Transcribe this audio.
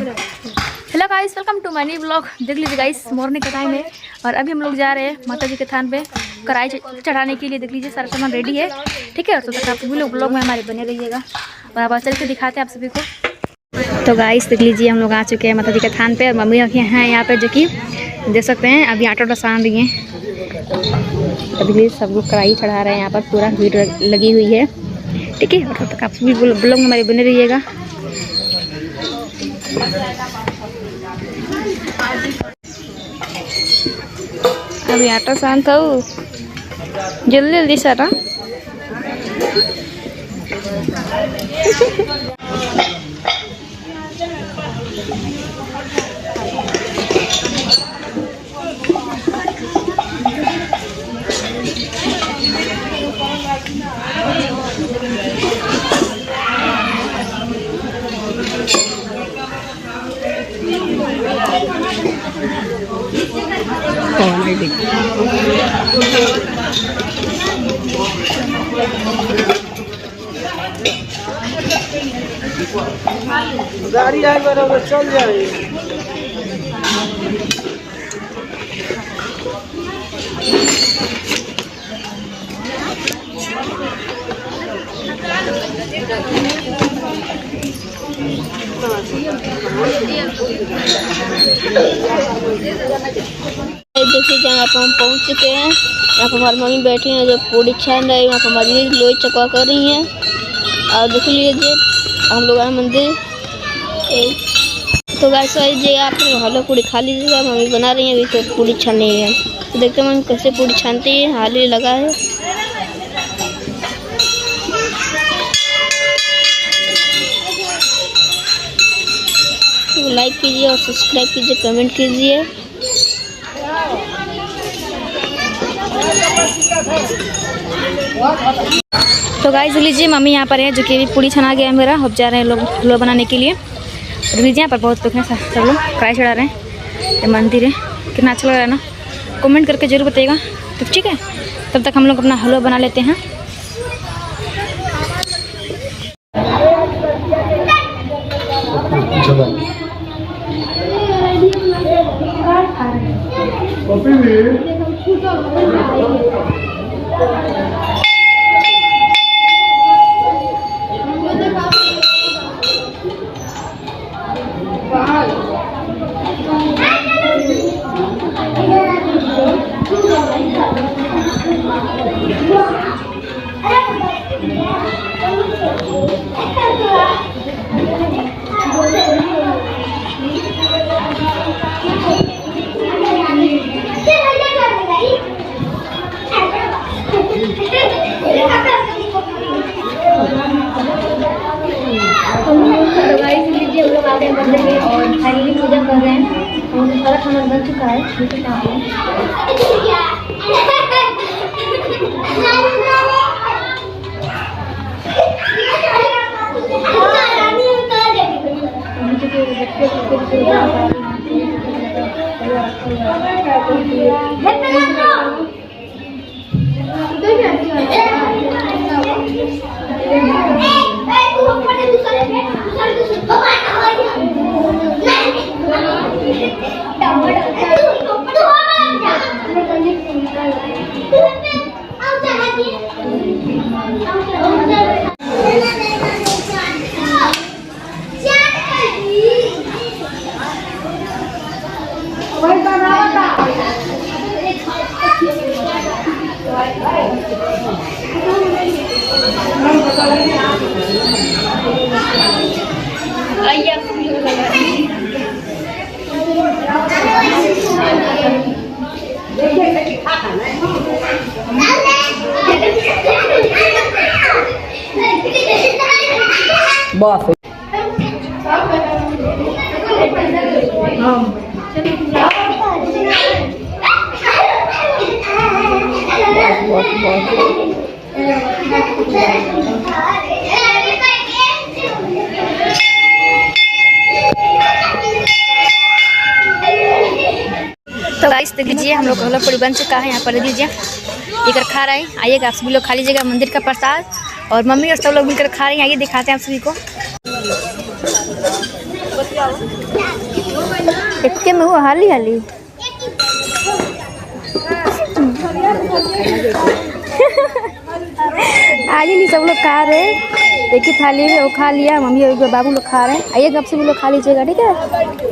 Hello guys, welcome to my new blog. देख लीजिए guys, morning का टाइम है और अभी हम लोग जा रहे हैं माता जी के थान पे कढ़ाई चढ़ाने के लिए। देख लीजिए सारा सामान रेडी है, ठीक है। तो तक आप सभी लोग ब्लॉग में हमारे बने रहिएगा और आप चल के दिखाते हैं आप सभी को। तो गाइस देख लीजिए, हम लोग आ चुके हैं माता जी के थान पे और मम्मी हैं यहाँ पे, जो कि देख सकते हैं अभी आटा सान रही हैं। अभी सब लोग कढ़ाई चढ़ा रहे हैं, यहाँ पर पूरा भीड़ लगी हुई है, ठीक है। और तब तक आप सभी ब्लॉग में हमारे बने रहिएगा। अभी आटा सान था, जल्दी जल्दी सारा गाड़ी आए बराबर चल जाए। देखिए जहाँ पर हम पहुँच चुके हैं। यहाँ पर हमारी मम्मी बैठी हैं जो पूड़ी छान रही है। वहाँ पर हमारी लोई चकवा कर रही हैं और देख लीजिए हम लोग आए मंदिर। तो गाइस ये आप हलवा पूड़ी खा लीजिएगा। मम्मी बना रही हैं, अभी तो पूड़ी छान रही है। तो देखते हैं मम्मी कैसे पूड़ी छानती है। हाल ही लगा है। तो लाइक कीजिए और सब्सक्राइब कीजिए, कमेंट कीजिए। तो गाइस लीजिए, मम्मी यहाँ पर है जो कि पूड़ी छना गया है मेरा। अब जा रहे हैं लोग हलवा बनाने के लिए। लीजिए यहाँ पर बहुत लोग हैं, सब लोग कढ़ाई चढ़ा रहे हैं। ये मंदिर है, कितना अच्छा लग रहा है ना। कमेंट करके जरूर बताइएगा। तो ठीक है, तब तक हम लोग अपना हलवा बना लेते हैं। मंदिर में और फाइनली पूजा कर रहे हैं और सारा खाना बन चुका है। बस तो गाइस देख लीजिए, हम लोग का हलवा पूड़ी बन चुका है। यहाँ पर लीजिए, एक खा रहा है। आइएगा आप सभी लोग खा लीजिएगा मंदिर का प्रसाद। और मम्मी और सब लोग मिलकर खा रहे हैं। आइए दिखाते हैं आप सभी को। इतने में वो हाली हाली आज ही सब लोग खा रहे हैं, एक ही थाली में वो खा लिया, मम्मी और बाबू लोग खा रहे हैं। आइए गप से भी लोग खा लीजिएगा, ठीक है।